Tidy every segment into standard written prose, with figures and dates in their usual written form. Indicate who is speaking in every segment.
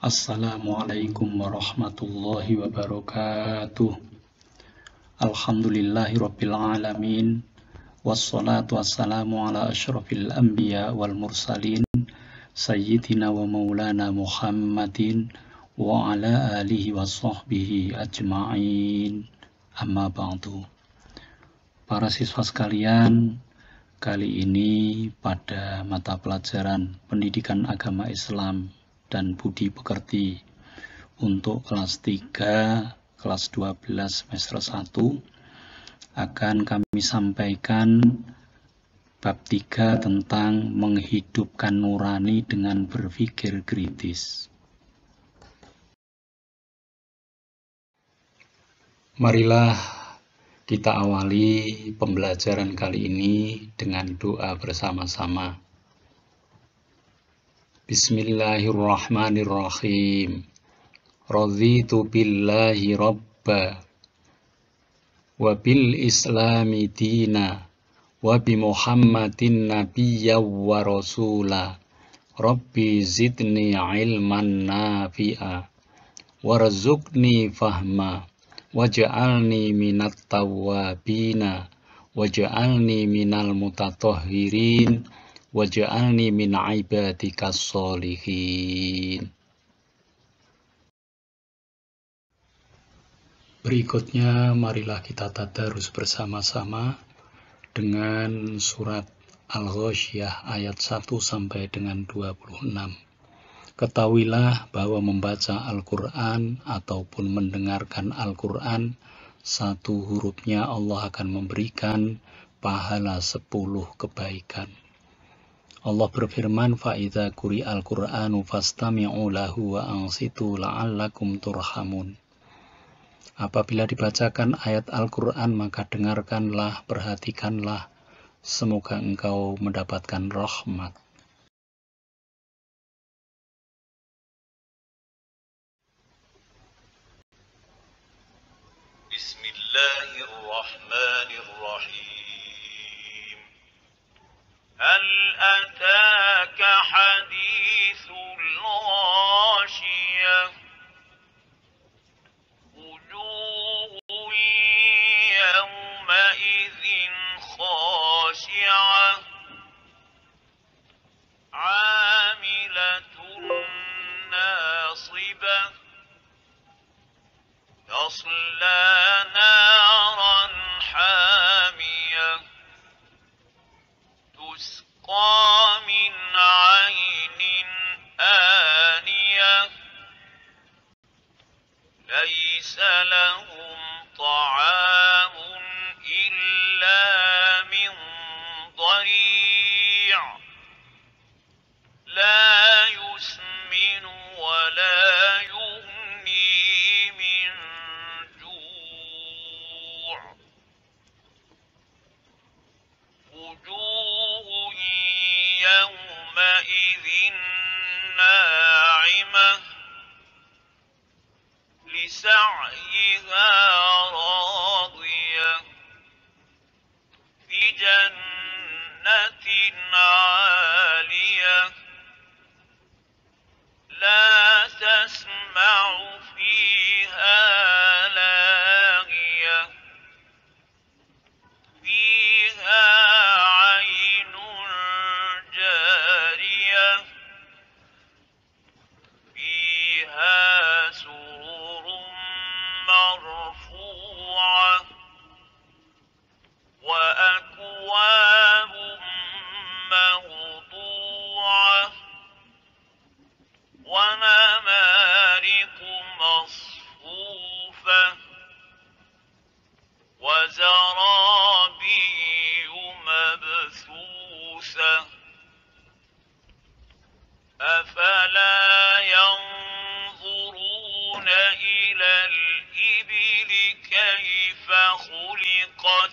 Speaker 1: Assalamualaikum warahmatullahi wabarakatuh. Alhamdulillahirabbil alamin. Wassalatu wassalamu ala asyrafil anbiya wal mursalin sayyidina wa maulana Muhammadin wa ala alihi wa sahbihi ajma'in. Amma ba'du. Para siswa sekalian, kali ini pada mata pelajaran Pendidikan Agama Islam dan Budi Pekerti untuk kelas 3, kelas 12 semester 1 akan kami sampaikan bab 3 tentang menghidupkan nurani dengan berpikir kritis. Marilah kita awali pembelajaran kali ini dengan doa bersama-sama. Bismillahirrahmanirrahim. Raditu billahi rabba wa bil islami dina wa bi muhammadin nabiyya wa rasula. Rabbi zidni ilman nafi'a warzuqni fahma waj'alni minat tawwabina waj'alni minal mutatahhirin waj'alni min ibadikas sholihin. Berikutnya marilah kita tadarus bersama-sama dengan surat Al-Ghasyiyah ayat 1 sampai dengan 26. Ketahuilah bahwa membaca Al-Quran ataupun mendengarkan Al-Quran, satu hurufnya Allah akan memberikan pahala 10 kebaikan. Allah berfirman, فَإِذَا قُرِئَ الْقُرْآنُ فَاسْتَمِعُوا لَهُ وَأَنصِتُوا لَعَلَّكُمْ تُرْحَمُونَ. Apabila dibacakan ayat Al-Quran, maka dengarkanlah, perhatikanlah, semoga engkau mendapatkan rahmat.
Speaker 2: Bismillahirrahmanirrahim. Hal ataka hadithul ghashiyah. Wujuhun yawma idzin khashi'ah. Amilatun nasibah. Tasla naran hamiyah. Tusqa min 'ainin aniyah. Laisa lahum ta'amun illa min dhari'. La yusminu wa la yughni min ju'. Wujuhun yawma idzin na'imah. لسعيها راضية في جنة عالية لا تسمع فيها لاغية فيها عين جارية فيها مرفوعة وأكواب موضوعة ونمارق مصفوفة وزرابي مبثوثة أفلا ينظرون إلى الإبل كيف خلقت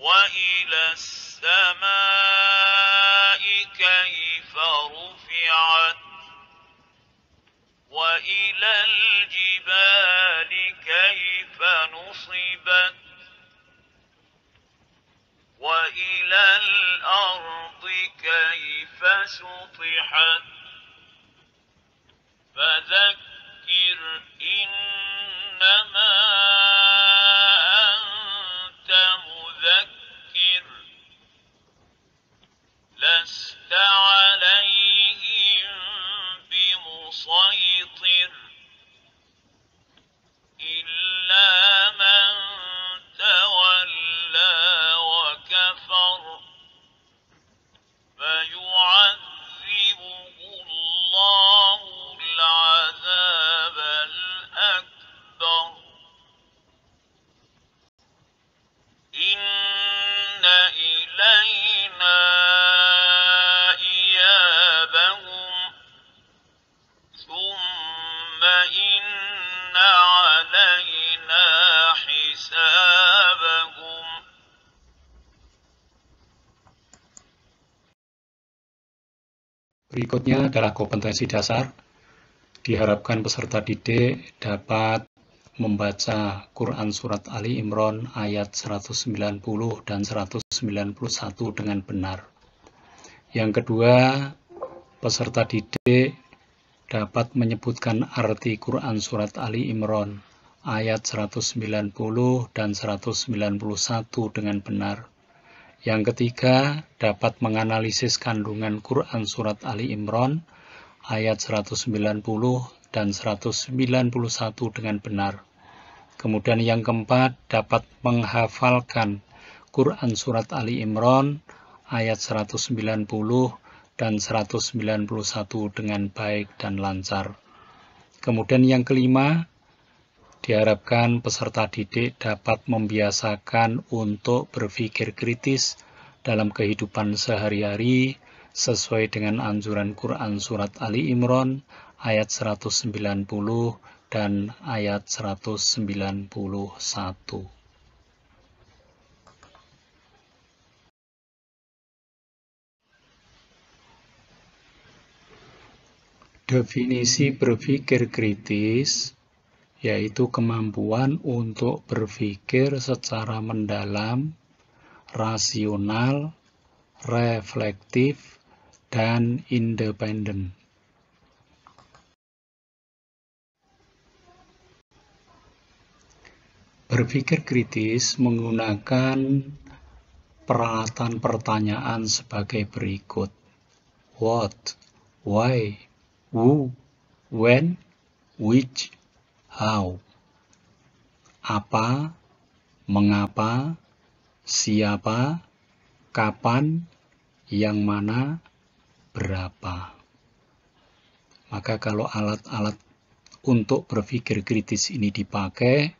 Speaker 2: وإلى السماء كيف رفعت وإلى الجبال كيف نصبت وإلى الأرض كيف سطحت
Speaker 1: Berikutnya adalah kompetensi dasar. Diharapkan peserta didik dapat membaca Quran Surat Ali Imran ayat 190 dan 191 dengan benar. Yang kedua, peserta didik dapat menyebutkan arti Quran Surat Ali Imran ayat 190 dan 191 dengan benar. Yang ketiga, dapat menganalisis kandungan Quran Surat Ali Imran ayat 190 dan 191 dengan benar. Kemudian yang keempat, dapat menghafalkan Quran Surat Ali Imran ayat 190 dan 191 dengan baik dan lancar. Kemudian yang kelima, diharapkan peserta didik dapat membiasakan untuk berpikir kritis dalam kehidupan sehari-hari sesuai dengan anjuran Quran Surat Ali Imran ayat 190 dan ayat 191. Definisi berpikir kritis yaitu kemampuan untuk berpikir secara mendalam, rasional, reflektif, dan independen. Berpikir kritis menggunakan peralatan pertanyaan sebagai berikut. What, why, who, when, which, how. Apa, mengapa, siapa, kapan, yang mana, berapa. Maka kalau alat-alat untuk berpikir kritis ini dipakai,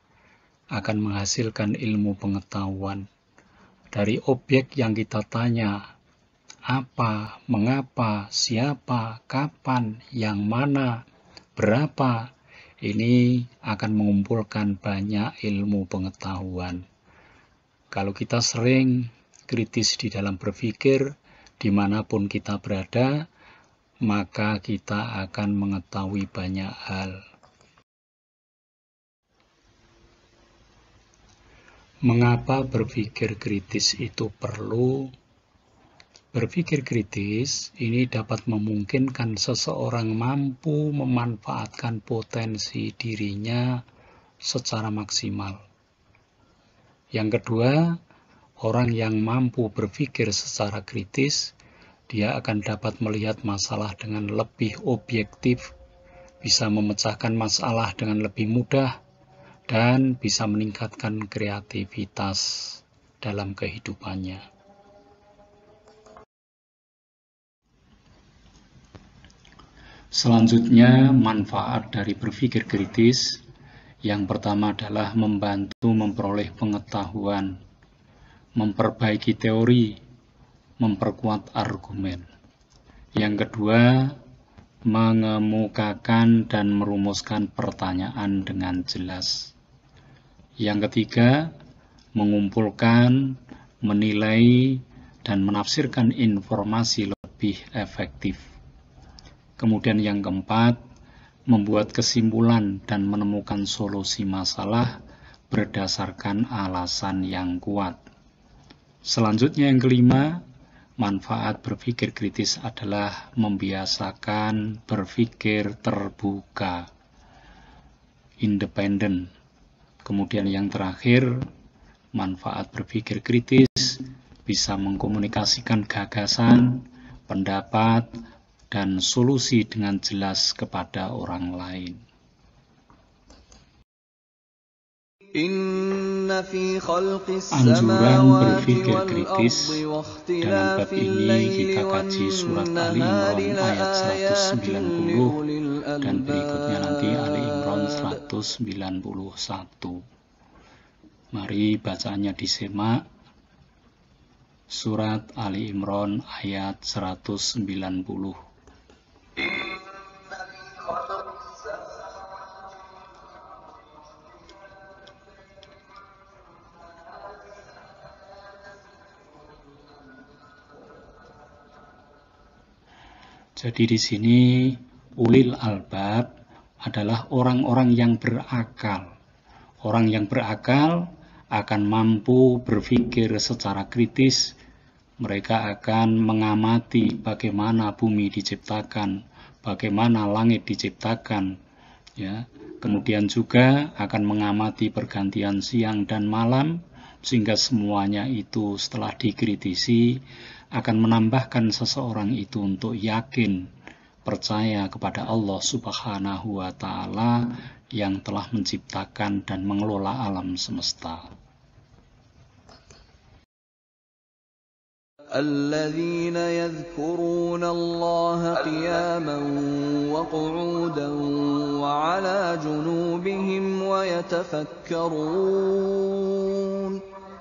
Speaker 1: akan menghasilkan ilmu pengetahuan. Dari objek yang kita tanya, apa, mengapa, siapa, kapan, yang mana, berapa, ini akan mengumpulkan banyak ilmu pengetahuan. Kalau kita sering kritis di dalam berpikir, dimanapun kita berada, maka kita akan mengetahui banyak hal. Mengapa berpikir kritis itu perlu? Berpikir kritis ini dapat memungkinkan seseorang mampu memanfaatkan potensi dirinya secara maksimal. Yang kedua, orang yang mampu berpikir secara kritis, dia akan dapat melihat masalah dengan lebih objektif, bisa memecahkan masalah dengan lebih mudah, dan bisa meningkatkan kreativitas dalam kehidupannya. Selanjutnya, manfaat dari berpikir kritis. Yang pertama adalah membantu memperoleh pengetahuan, memperbaiki teori, memperkuat argumen. Yang kedua, mengemukakan dan merumuskan pertanyaan dengan jelas. Yang ketiga, mengumpulkan, menilai, dan menafsirkan informasi lebih efektif. Kemudian yang keempat, membuat kesimpulan dan menemukan solusi masalah berdasarkan alasan yang kuat. Selanjutnya yang kelima, manfaat berpikir kritis adalah membiasakan berpikir terbuka, independen. Kemudian yang terakhir, manfaat berpikir kritis bisa mengkomunikasikan gagasan, pendapat, dan solusi dengan jelas kepada orang lain. Anjuran berpikir kritis. Dalam bab ini kita kaji surat Ali Imran ayat 190 dan berikutnya nanti Ali Imran 191. Mari bacaannya disimak. Surat Ali Imran ayat 190. Jadi di sini ulil albab adalah orang-orang yang berakal. Orang yang berakal akan mampu berpikir secara kritis. Mereka akan mengamati bagaimana bumi diciptakan, bagaimana langit diciptakan, ya. Kemudian juga akan mengamati pergantian siang dan malam, sehingga semuanya itu setelah dikritisi akan menambahkan seseorang itu untuk yakin, percaya kepada Allah Subhanahu wa Ta'ala yang telah menciptakan dan mengelola alam semesta.
Speaker 3: الذين يذكرون الله قياما وقعودا وعلى جنوبهم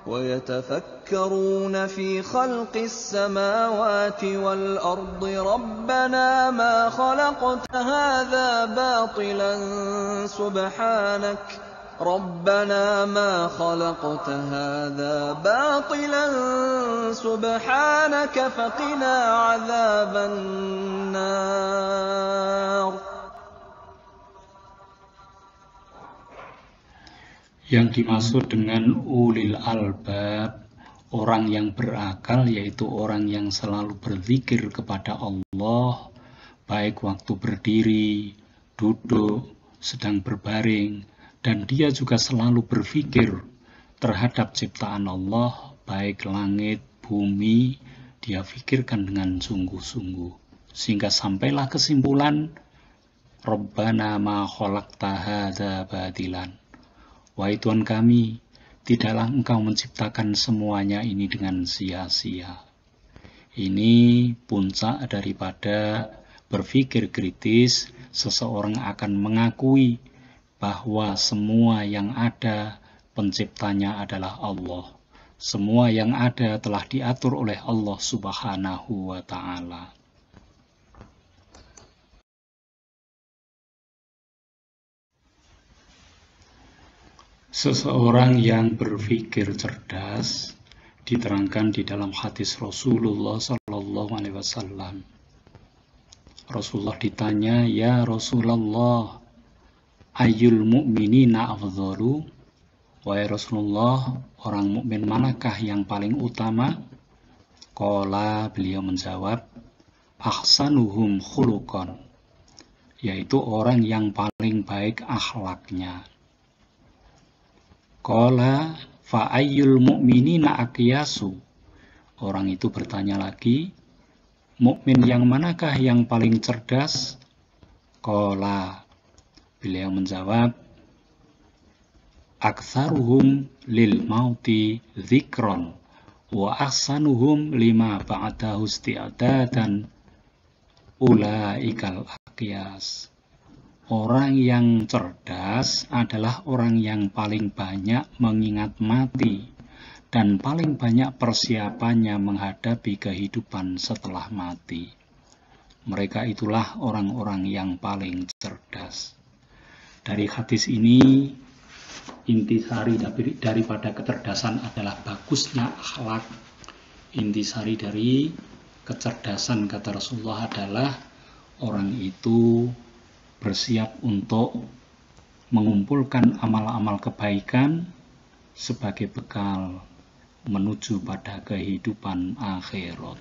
Speaker 3: ويتفكرون في خلق السماوات والأرض ربنا ما خلقت هذا باطلا سبحانك فقنا عذاب النار.
Speaker 1: Yang dimaksud dengan ulil albab, orang yang berakal, yaitu orang yang selalu berzikir kepada Allah, baik waktu berdiri, duduk, sedang berbaring, dan dia juga selalu berpikir terhadap ciptaan Allah, baik langit, bumi, dia pikirkan dengan sungguh-sungguh, sehingga sampailah kesimpulan, Rabbana ma khalaqta hadza batilan. Wahai Tuhan kami, tidaklah Engkau menciptakan semuanya ini dengan sia-sia. Ini puncak daripada berpikir kritis. Seseorang akan mengakui bahwa semua yang ada penciptanya adalah Allah. Semua yang ada telah diatur oleh Allah Subhanahu wa Ta'ala. Seseorang yang berpikir cerdas diterangkan di dalam hadis Rasulullah Sallallahu Alaihi Wasallam. Rasulullah ditanya, ya Rasulullah, ayyul mu'minina afdhalu? Wahai Rasulullah, orang mukmin manakah yang paling utama? Qala, beliau menjawab, ahsanuhum khuluqan, yaitu orang yang paling baik akhlaknya. Qala fa ayyul mu'minina aqyasu. Orang itu bertanya lagi, mukmin yang manakah yang paling cerdas? Qala, beliau menjawab, aktsaruhum lil mauti dzikron wa ahsanuhum lima ba'dahu isti'dadan ulaikal aqyas. Orang yang cerdas adalah orang yang paling banyak mengingat mati dan paling banyak persiapannya menghadapi kehidupan setelah mati. Mereka itulah orang-orang yang paling cerdas. Dari hadis ini, intisari daripada kecerdasan adalah bagusnya akhlak. Intisari dari kecerdasan, kata Rasulullah, adalah orang itu bersiap untuk mengumpulkan amal-amal kebaikan sebagai bekal menuju pada kehidupan akhirat.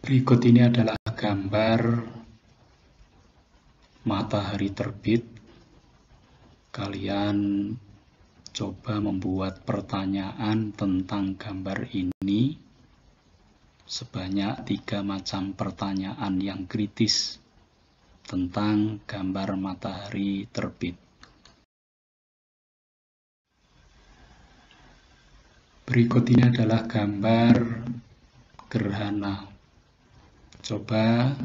Speaker 1: Berikut ini adalah gambar matahari terbit. Kalian coba membuat pertanyaan tentang gambar ini. Sebanyak 3 macam pertanyaan yang kritis tentang gambar matahari terbit. Berikut ini adalah gambar gerhana. Coba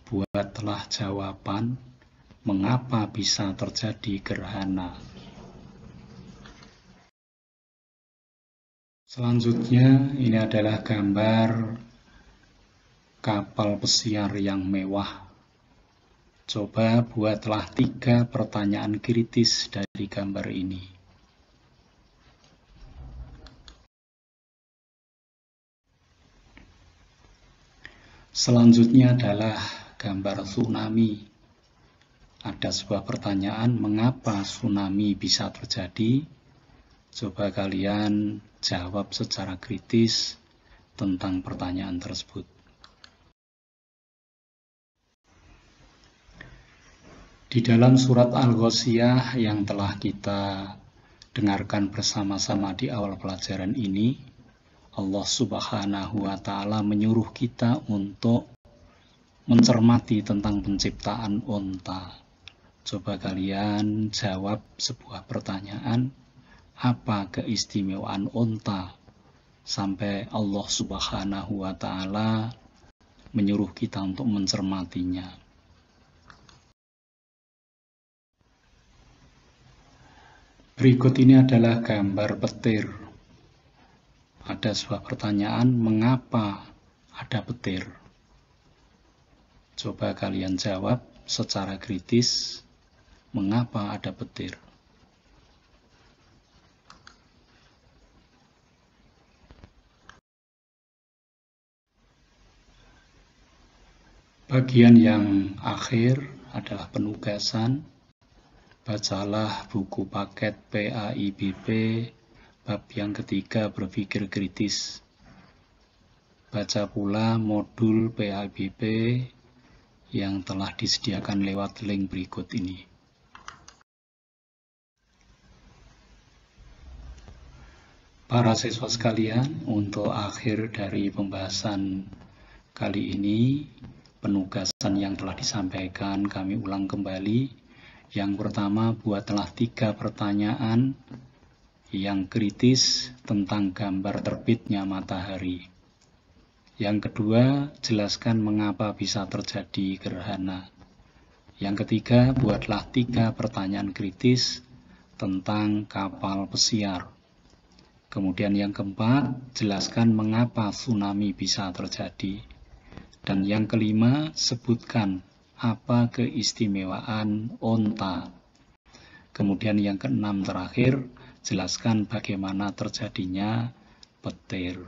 Speaker 1: buatlah jawaban mengapa bisa terjadi gerhana. Selanjutnya, ini adalah gambar kapal pesiar yang mewah. Coba buatlah 3 pertanyaan kritis dari gambar ini. Selanjutnya adalah gambar tsunami. Ada sebuah pertanyaan, mengapa tsunami bisa terjadi? Coba kalian jawab secara kritis tentang pertanyaan tersebut. Di dalam surat Al-Ghasyiyah yang telah kita dengarkan bersama-sama di awal pelajaran ini, Allah Subhanahu wa Ta'ala menyuruh kita untuk mencermati tentang penciptaan unta. Coba kalian jawab sebuah pertanyaan, apa keistimewaan unta sampai Allah Subhanahu wa Ta'ala menyuruh kita untuk mencermatinya. Berikut ini adalah gambar petir. Ada sebuah pertanyaan, mengapa ada petir? Coba kalian jawab secara kritis, mengapa ada petir? Bagian yang akhir adalah penugasan. Bacalah buku paket PAIBP bab yang ketiga berpikir kritis. Baca pula modul PAIBP yang telah disediakan lewat link berikut ini. Para siswa sekalian, untuk akhir dari pembahasan kali ini, penugasan yang telah disampaikan kami ulang kembali. Yang pertama, buatlah 3 pertanyaan yang kritis tentang gambar terbitnya matahari. Yang kedua, jelaskan mengapa bisa terjadi gerhana. Yang ketiga, buatlah 3 pertanyaan kritis tentang kapal pesiar. Kemudian yang keempat, jelaskan mengapa tsunami bisa terjadi. Dan yang kelima, sebutkan apa keistimewaan unta. Kemudian yang keenam terakhir, jelaskan bagaimana terjadinya petir.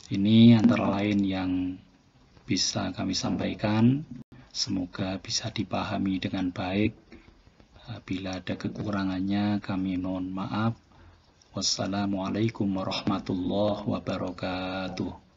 Speaker 1: Ini antara lain yang bisa kami sampaikan. Semoga bisa dipahami dengan baik. Bila ada kekurangannya, kami mohon maaf. Wassalamualaikum warahmatullahi wabarakatuh.